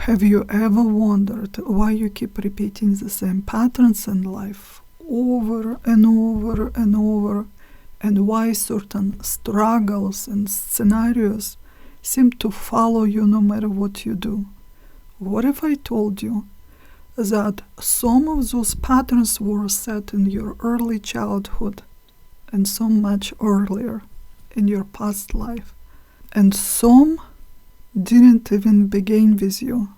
Have you ever wondered why you keep repeating the same patterns in life over and over and over, and why certain struggles and scenarios seem to follow you no matter what you do? What if I told you that some of those patterns were set in your early childhood and so much earlier in your past life, and some didn't even begin with you?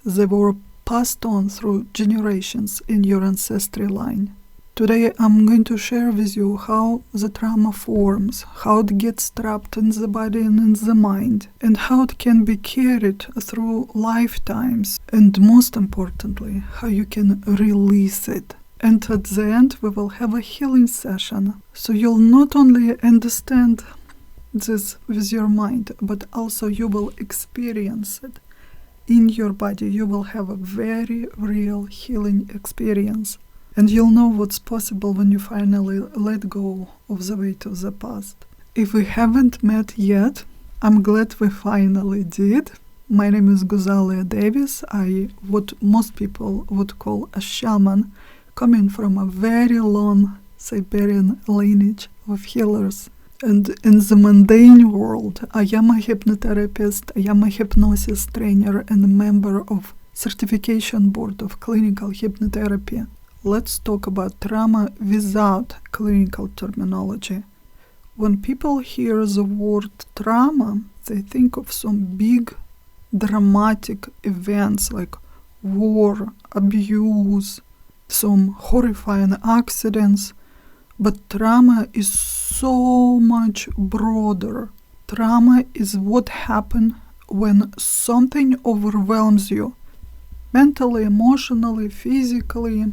They were passed on through generations in your ancestry line. Today I'm going to share with you how the trauma forms, how it gets trapped in the body and in the mind, and how it can be carried through lifetimes, and most importantly, how you can release it. And at the end we will have a healing session, so you'll not only understand this with your mind, but also you will experience it in your body. You will have a very real healing experience, and you'll know what's possible when you finally let go of the weight of the past. If we haven't met yet, I'm glad we finally did. My name is Guzalia Davis. What most people would call a shaman, coming from a very long Siberian lineage of healers. And in the mundane world, I am a hypnotherapist, I am a hypnosis trainer, and a member of Certification Board of Clinical Hypnotherapy. Let's talk about trauma without clinical terminology. When people hear the word trauma, they think of some big, dramatic events like war, abuse, some horrifying accidents. But trauma is so much broader. Trauma is what happens when something overwhelms you, mentally, emotionally, physically,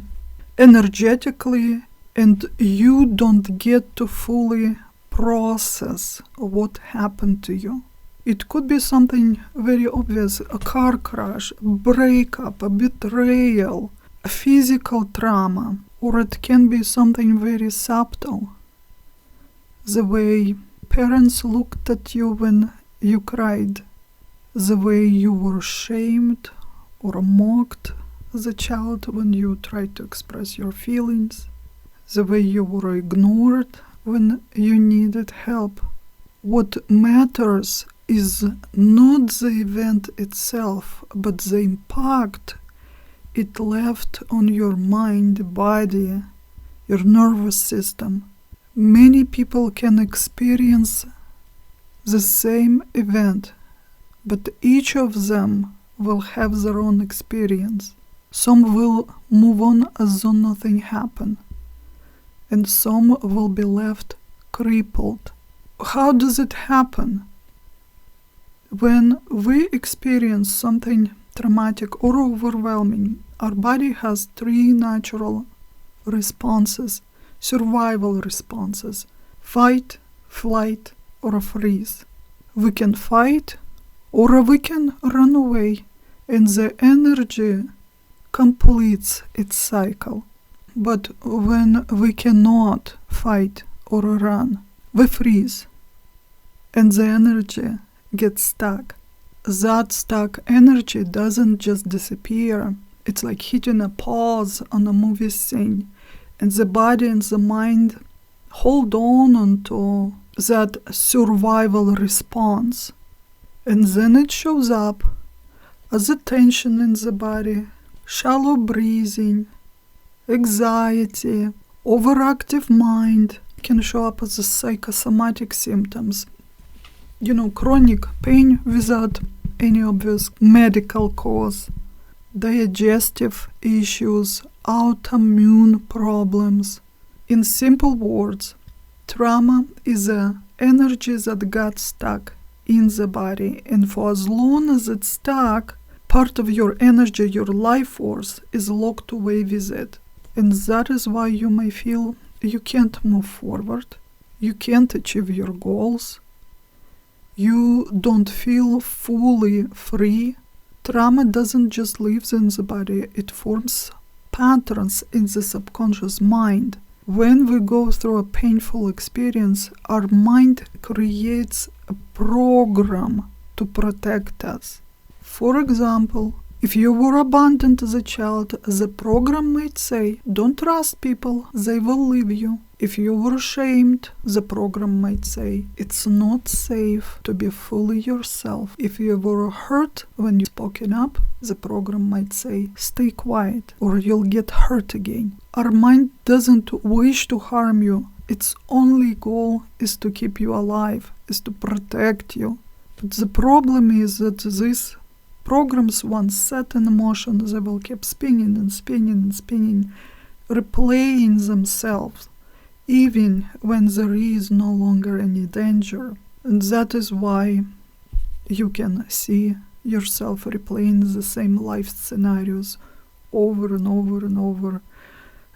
energetically, and you don't get to fully process what happened to you. It could be something very obvious, a car crash, a breakup, a betrayal, a physical trauma. Or it can be something very subtle. The way parents looked at you when you cried, the way you were shamed or mocked as a child when you tried to express your feelings, the way you were ignored when you needed help. What matters is not the event itself, but the impact it left on your mind, body, your nervous system. Many people can experience the same event, but each of them will have their own experience. Some will move on as though nothing happened, and some will be left crippled. How does it happen? When we experience something traumatic or overwhelming, our body has three natural responses, survival responses: fight, flight, or freeze. We can fight or we can run away, and the energy completes its cycle. But when we cannot fight or run, we freeze, and the energy gets stuck. That stuck energy doesn't just disappear. It's like hitting a pause on a movie scene, and the body and the mind hold on to that survival response. And then it shows up as a tension in the body, shallow breathing, anxiety, overactive mind. It can show up as a psychosomatic symptoms. Chronic pain without any obvious medical cause, digestive issues, autoimmune problems. In simple words, trauma is an energy that got stuck in the body, and for as long as it's stuck, part of your energy, your life force, is locked away with it. And that is why you may feel you can't move forward, you can't achieve your goals, you don't feel fully free. Trauma doesn't just live in the body, it forms patterns in the subconscious mind. When we go through a painful experience, our mind creates a program to protect us. For example, if you were abandoned as a child, the program might say, don't trust people, they will leave you. If you were ashamed, the program might say, it's not safe to be fully yourself. If you were hurt when you spoken up, the program might say, stay quiet or you'll get hurt again. Our mind doesn't wish to harm you. Its only goal is to keep you alive, is to protect you. But the problem is that these programs, once set in motion, they will keep spinning and spinning and spinning, replaying themselves, even when there is no longer any danger. And that is why you can see yourself replaying the same life scenarios over and over and over,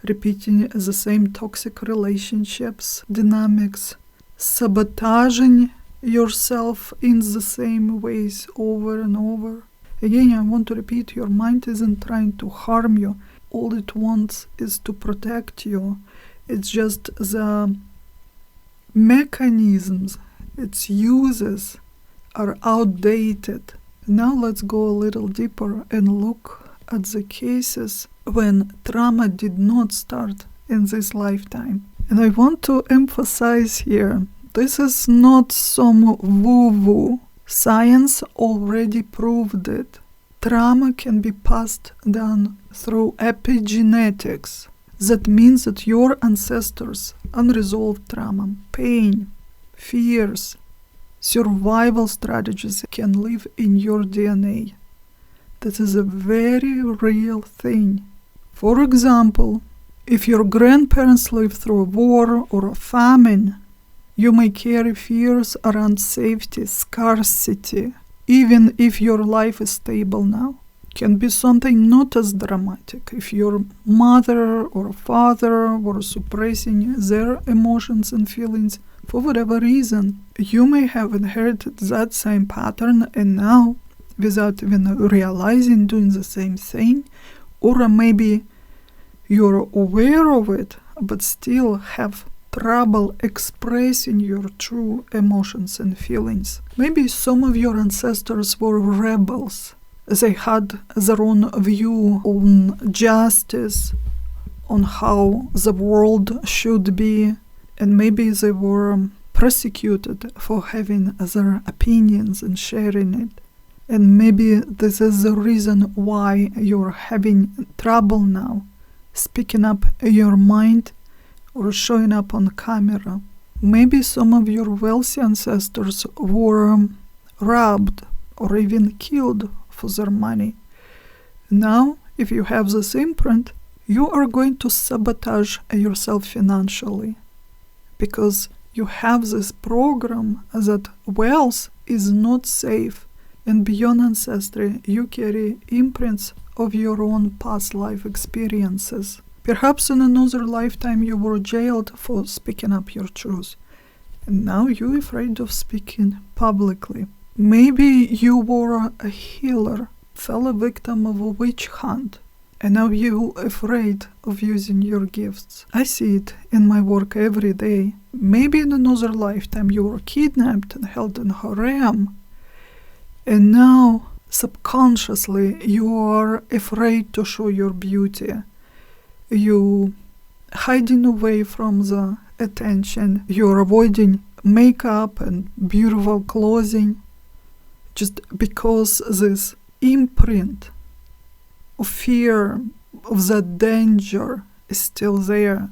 repeating the same toxic relationships, dynamics, sabotaging yourself in the same ways over and over. Again, I want to repeat, your mind isn't trying to harm you. All it wants is to protect you. It's just the mechanisms it uses are outdated. Now let's go a little deeper and look at the cases when trauma did not start in this lifetime. And I want to emphasize here, this is not some woo-woo. Science already proved it. Trauma can be passed down through epigenetics. That means that your ancestors' unresolved trauma, pain, fears, survival strategies can live in your DNA. That is a very real thing. For example, if your grandparents lived through a war or a famine, you may carry fears around safety, scarcity, even if your life is stable now. Can be something not as dramatic. If your mother or father were suppressing their emotions and feelings for whatever reason, you may have inherited that same pattern and now, without even realizing, doing the same thing, or maybe you're aware of it but still have trouble expressing your true emotions and feelings. Maybe some of your ancestors were rebels. They had their own view on justice, on how the world should be, and maybe they were persecuted for having their opinions and sharing it. And maybe this is the reason why you're having trouble now speaking up your mind or showing up on camera. Maybe some of your wealthy ancestors were robbed or even killed for their money. Now, if you have this imprint, you are going to sabotage yourself financially because you have this program that wealth is not safe, and beyond ancestry, you carry imprints of your own past life experiences. Perhaps in another lifetime you were jailed for speaking up your truth, and now you're afraid of speaking publicly. Maybe you were a healer, fell a victim of a witch hunt, and now you're afraid of using your gifts. I see it in my work every day. Maybe in another lifetime you were kidnapped and held in harem, and now subconsciously you are afraid to show your beauty. You hiding away from the attention. You're avoiding makeup and beautiful clothing just because this imprint of fear of that danger is still there.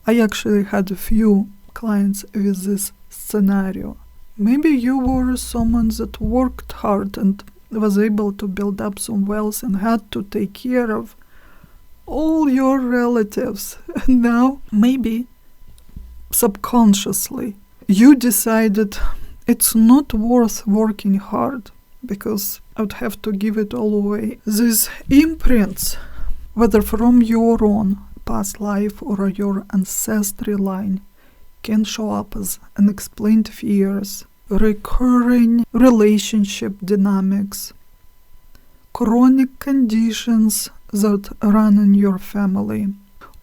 I actually had a few clients with this scenario. Maybe you were someone that worked hard and was able to build up some wealth and had to take care of all your relatives. And now, maybe subconsciously, you decided it's not worth working hard because I would have to give it all away. These imprints, whether from your own past life or your ancestry line, can show up as unexplained fears, recurring relationship dynamics, chronic conditions that run in your family,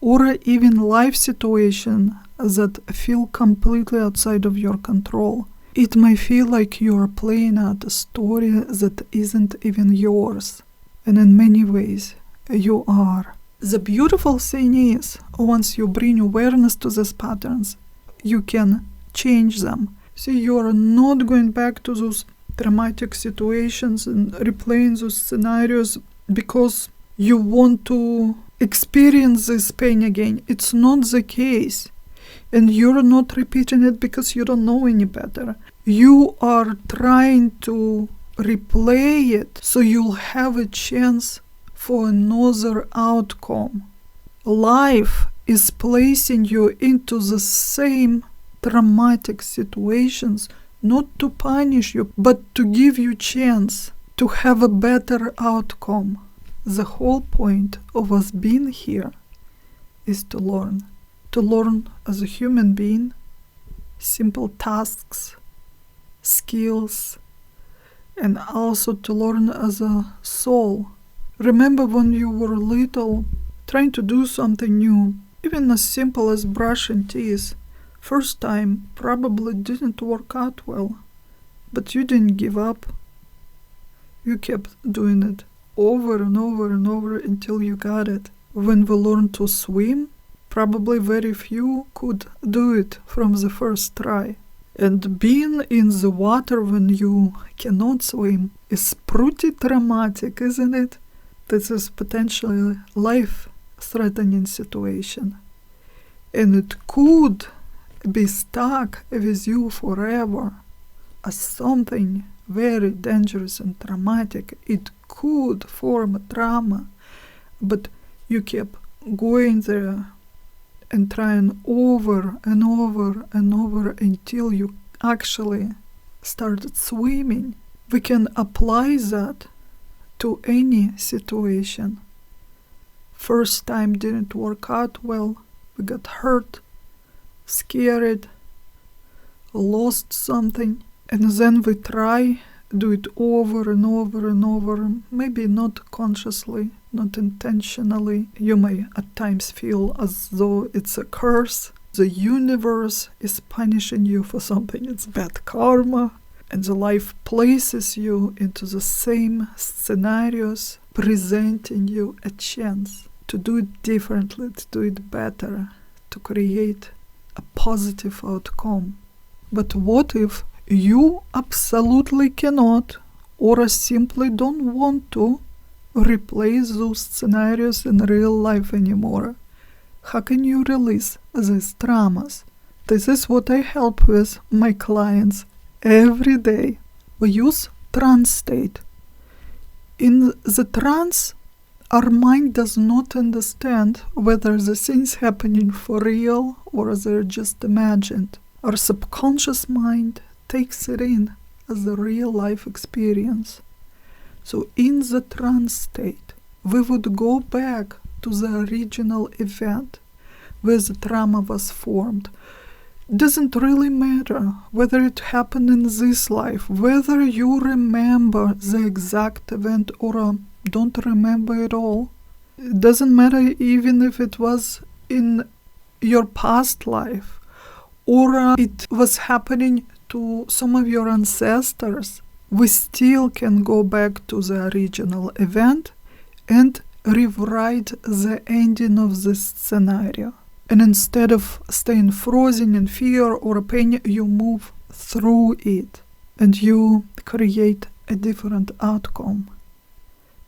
or even life situations that feel completely outside of your control. It may feel like you are playing out a story that isn't even yours, and in many ways, you are. The beautiful thing is, once you bring awareness to these patterns, you can change them. So you are not going back to those traumatic situations and replaying those scenarios because you want to experience this pain again. It's not the case. And you're not repeating it because you don't know any better. You are trying to replay it so you'll have a chance for another outcome. Life is placing you into the same traumatic situations, not to punish you, but to give you chance to have a better outcome. The whole point of us being here is to learn. To learn as a human being, simple tasks, skills, and also to learn as a soul. Remember when you were little, trying to do something new, even as simple as brushing teeth. First time probably didn't work out well, but you didn't give up. You kept doing it over and over and over until you got it. When we learned to swim, probably very few could do it from the first try. And being in the water when you cannot swim is pretty traumatic, isn't it? This is potentially life-threatening situation. And it could be stuck with you forever as something very dangerous and traumatic. It could form a trauma, but you kept going there and trying over and over and over until you actually started swimming. We can apply that to any situation. First time didn't work out well, we got hurt, scared, lost something, and then we try, do it over and over and over, maybe not consciously, not intentionally. You may at times feel as though it's a curse. The universe is punishing you for something. It's bad karma. And the life places you into the same scenarios, presenting you a chance to do it differently, to do it better, to create a positive outcome. But what if you absolutely cannot, or simply don't want to, replace those scenarios in real life anymore? How can you release these traumas? This is what I help with my clients every day. We use trance state. In the trance, our mind does not understand whether the things happening for real or they're just imagined. Our subconscious mind takes it in as a real life experience. So in the trance state, we would go back to the original event where the trauma was formed. Doesn't really matter whether it happened in this life, whether you remember the exact event or don't remember at all. It doesn't matter even if it was in your past life or it was happening to some of your ancestors. We still can go back to the original event and rewrite the ending of this scenario. And instead of staying frozen in fear or pain, you move through it and you create a different outcome.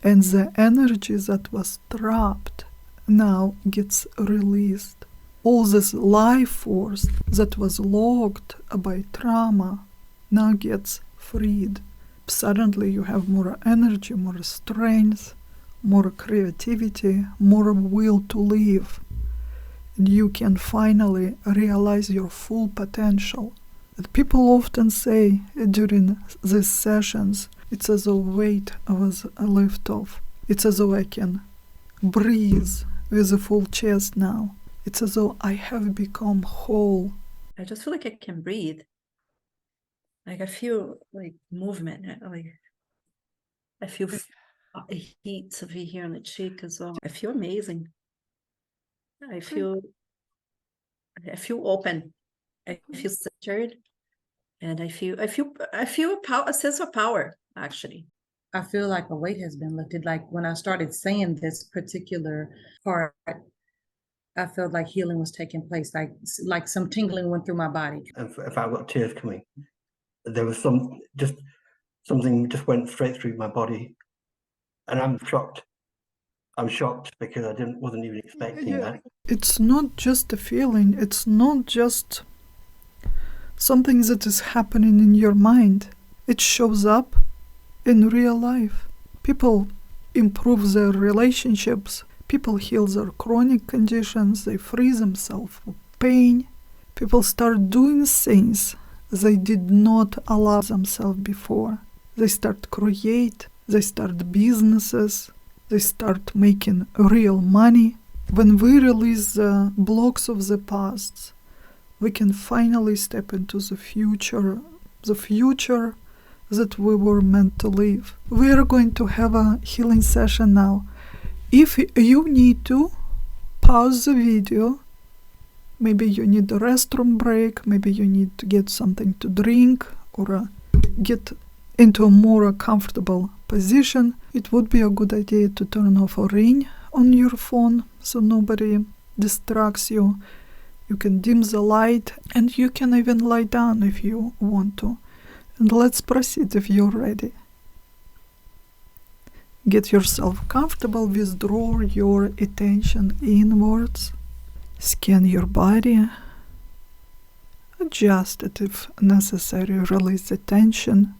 And the energy that was trapped now gets released. All this life force that was locked by trauma now gets freed. Suddenly you have more energy, more strength, more creativity, more will to live. And you can finally realize your full potential. And people often say during these sessions, it's as though weight was lifted off. It's as though I can breathe with a full chest now. It's as though I have become whole. I just feel like I can breathe. Like I feel like movement. Like I feel heat over here on the cheek as well. I feel amazing. I feel open. I feel centered. And I feel a sense of power, actually. I feel like a weight has been lifted. Like when I started saying this particular part, I felt like healing was taking place, like some tingling went through my body. In fact, I've got tears coming. There was something just went straight through my body, and I'm shocked. I'm shocked because I wasn't even expecting that. It's not just a feeling. It's not just something that is happening in your mind. It shows up in real life. People improve their relationships. People heal their chronic conditions. They free themselves from pain. People start doing things they did not allow themselves before. They start create. They start businesses. They start making real money. When we release the blocks of the past, we can finally step into the future that we were meant to live. We are going to have a healing session now. If you need to, pause the video. Maybe you need a restroom break, maybe you need to get something to drink or get into a more comfortable position. It would be a good idea to turn off a ring on your phone so nobody distracts you. You can dim the light and you can even lie down if you want to. And let's proceed if you're ready. Get yourself comfortable, withdraw your attention inwards, scan your body, adjust it if necessary, release the tension,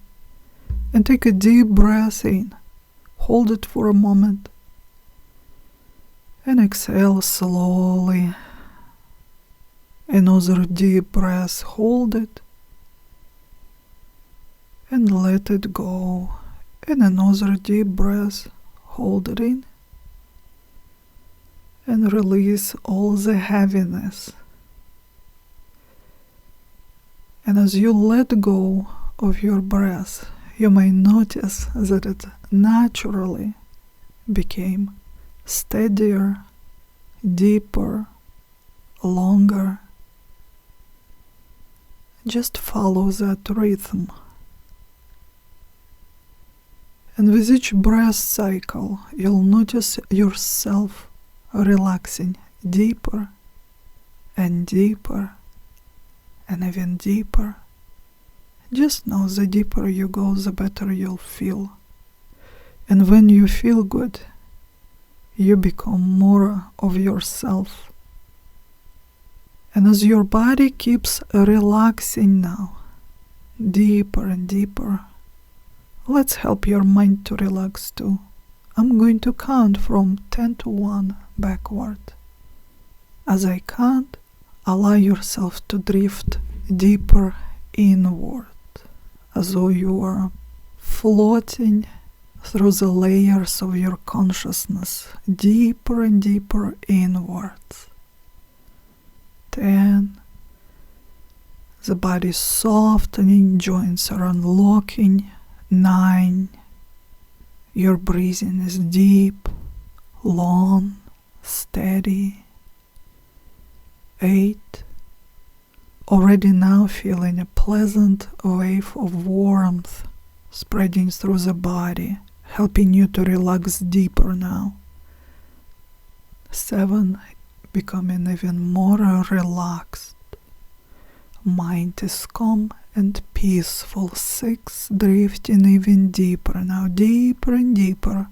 and take a deep breath in. Hold it for a moment, and exhale slowly. Another deep breath, hold it, and let it go. And another deep breath, hold it in, and release all the heaviness. And as you let go of your breath, you may notice that it naturally became steadier, deeper, longer. Just follow that rhythm. And with each breath cycle, you'll notice yourself relaxing deeper and deeper and even deeper. Just know the deeper you go, the better you'll feel. And when you feel good, you become more of yourself. And as your body keeps relaxing now, deeper and deeper, let's help your mind to relax too. I'm going to count from 10 to 1 backward. As I count, allow yourself to drift deeper inward, as though you are floating through the layers of your consciousness, deeper and deeper inwards. 10. The body is softening, joints are unlocking. 9. Your breathing is deep, long, steady. 8. Already now feeling a pleasant wave of warmth spreading through the body, helping you to relax deeper now. 7. Becoming even more relaxed. Mind is calm and peaceful. 6. Drifting even deeper now, deeper and deeper.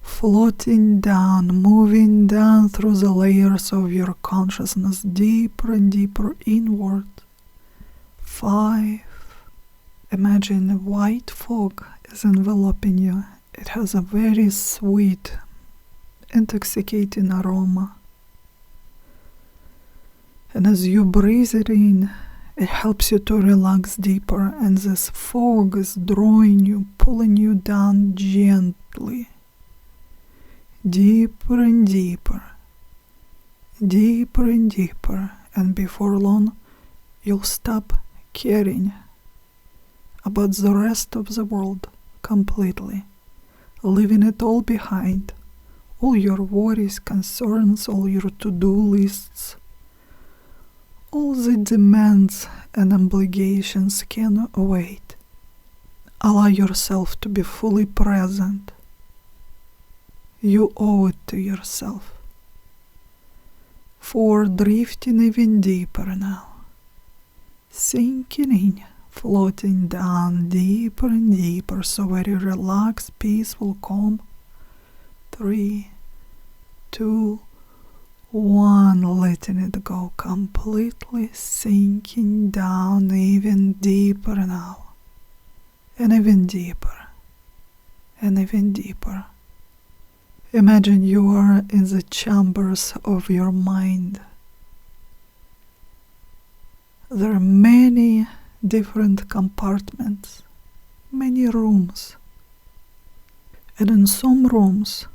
Floating down, moving down through the layers of your consciousness, deeper and deeper inward. 5. Imagine a white fog is enveloping you. It has a very sweet, intoxicating aroma. And as you breathe it in, it helps you to relax deeper, and this fog is drawing you, pulling you down gently. Deeper and deeper, deeper and deeper, and before long, you'll stop caring about the rest of the world completely, leaving it all behind, all your worries, concerns, all your to-do lists, all the demands and obligations can wait. Allow yourself to be fully present. You owe it to yourself. 4, drifting even deeper now. Sinking in, floating down deeper and deeper, so very relaxed, peaceful, calm. 3, 2, 1, letting it go completely, sinking down even deeper now, and even deeper, and even deeper. Imagine you are in the chambers of your mind. There are many different compartments, many rooms, and in some rooms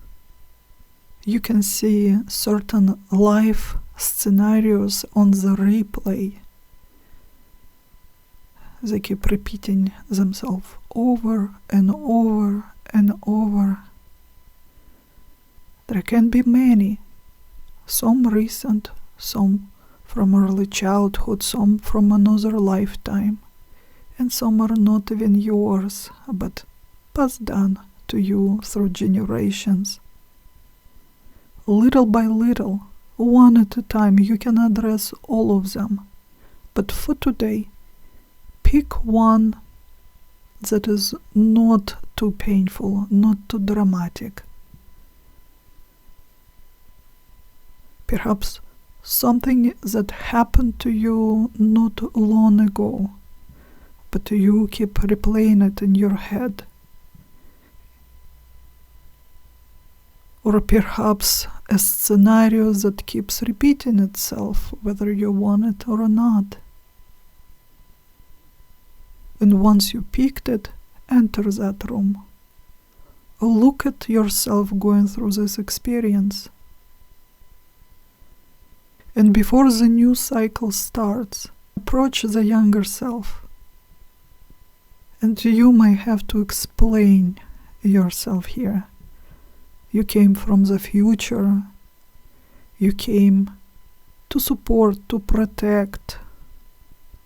you can see certain life scenarios on the replay. They keep repeating themselves over and over and over. There can be many, some recent, some from early childhood, some from another lifetime, and some are not even yours, but passed down to you through generations. Little by little, one at a time, you can address all of them. But for today, pick one that is not too painful, not too dramatic. Perhaps something that happened to you not long ago, but you keep replaying it in your head. Or perhaps a scenario that keeps repeating itself, whether you want it or not. And once you picked it, enter that room. Look at yourself going through this experience. And before the new cycle starts, approach the younger self. And you might have to explain yourself here. You came from the future. You came to support, to protect,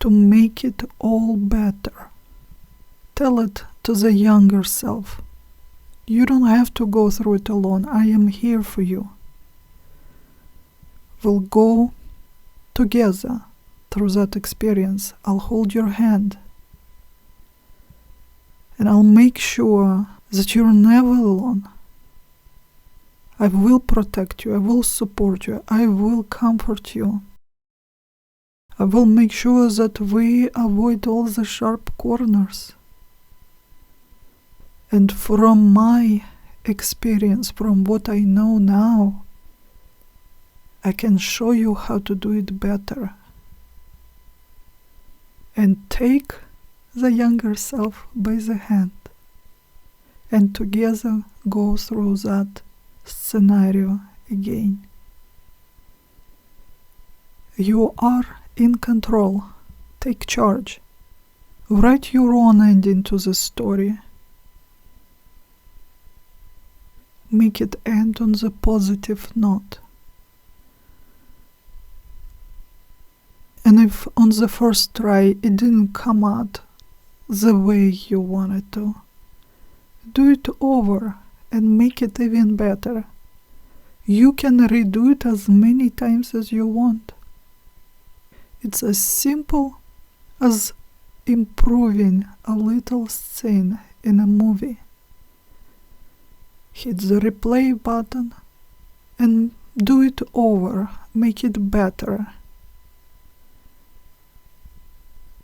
to make it all better. Tell it to the younger self. You don't have to go through it alone. I am here for you. We'll go together through that experience. I'll hold your hand. And I'll make sure that you're never alone. I will protect you. I will support you. I will comfort you. I will make sure that we avoid all the sharp corners. And from my experience, from what I know now, I can show you how to do it better. And take the younger self by the hand and together go through that scenario again. You are in control. Take charge. Write your own ending to the story. Make it end on the positive note. And if on the first try it didn't come out the way you wanted to, do it over and make it even better. You can redo it as many times as you want. It's as simple as improving a little scene in a movie. Hit the replay button and do it over, make it better.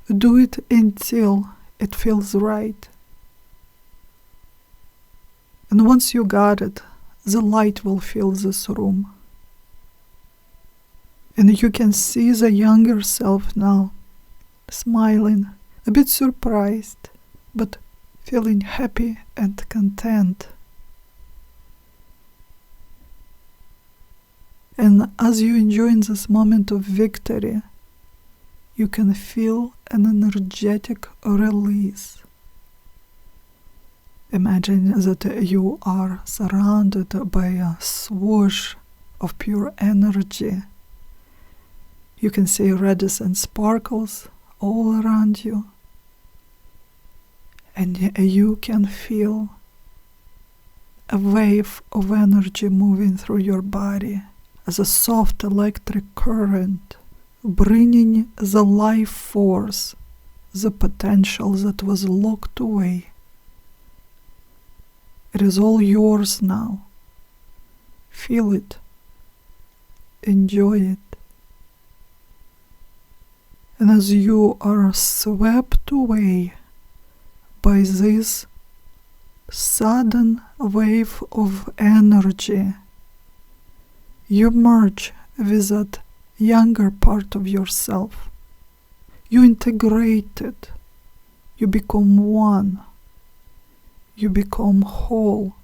Do it until it feels right. And once you got it, the light will fill this room. And you can see the younger self now, smiling, a bit surprised, but feeling happy and content. And as you enjoy this moment of victory, you can feel an energetic release. Imagine that you are surrounded by a swoosh of pure energy. You can see iridescent sparkles all around you. And you can feel a wave of energy moving through your body as a soft electric current, bringing the life force, the potential that was locked away. It is all yours now. Feel it. Enjoy it. And as you are swept away by this sudden wave of energy, you merge with that younger part of yourself. You integrate it. You become one. You become whole.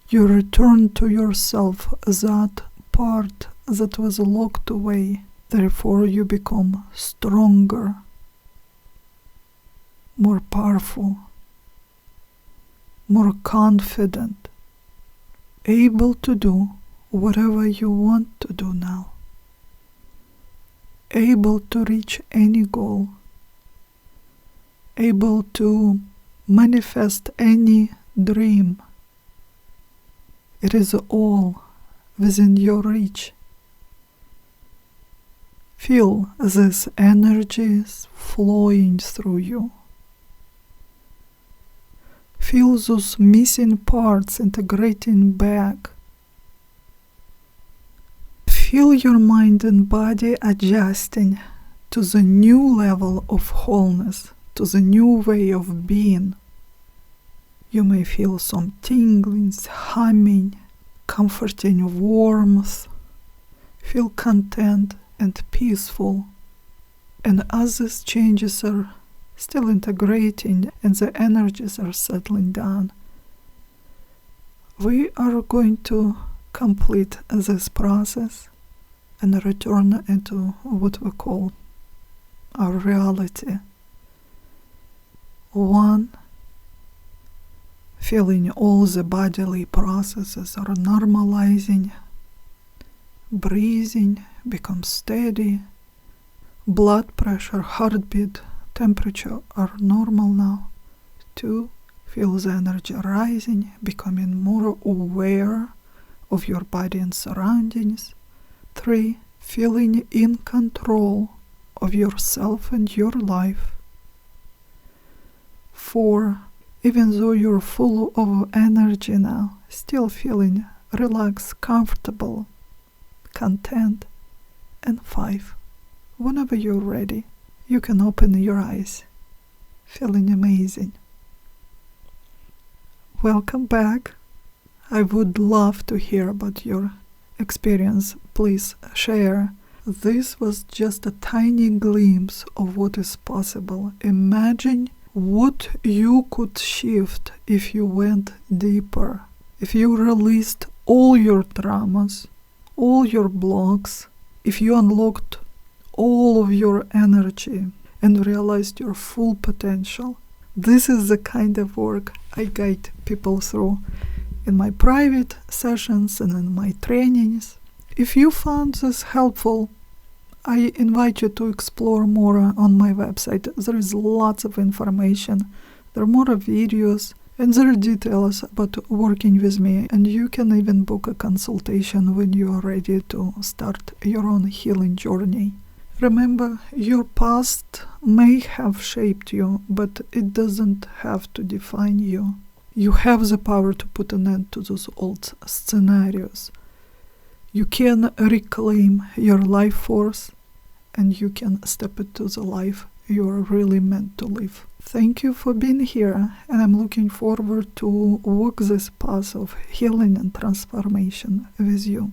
You return to yourself that part that was locked away. Therefore, you become stronger, more powerful, more confident, able to do whatever you want to do now, able to reach any goal, able to manifest any dream. It is all within your reach. Feel these energies flowing through you. Feel those missing parts integrating back. Feel your mind and body adjusting to the new level of wholeness, to the new way of being. You may feel some tinglings, humming, comforting warmth. Feel content and peaceful. And as these changes are still integrating and the energies are settling down, we are going to complete this process and return into what we call our reality. One, feeling all the bodily processes are normalizing. Breathing becomes steady. Blood pressure, heartbeat, temperature are normal now. 2, feel the energy rising, becoming more aware of your body and surroundings. 3, feeling in control of yourself and your life. 4, even though you're full of energy now, still feeling relaxed, comfortable, content. And 5, whenever you're ready, you can open your eyes, feeling amazing. Welcome back. I would love to hear about your experience. Please share. This was just a tiny glimpse of what is possible. Imagine what you could shift if you went deeper, if you released all your traumas, all your blocks, if you unlocked all of your energy and realized your full potential. This is the kind of work I guide people through in my private sessions and in my trainings. If you found this helpful, I invite you to explore more on my website. There is lots of information. There are more videos and there are details about working with me, and you can even book a consultation when you are ready to start your own healing journey. Remember, your past may have shaped you, but it doesn't have to define you. You have the power to put an end to those old scenarios. You can reclaim your life force, and you can step into the life you are really meant to live. Thank you for being here, and I'm looking forward to walk this path of healing and transformation with you.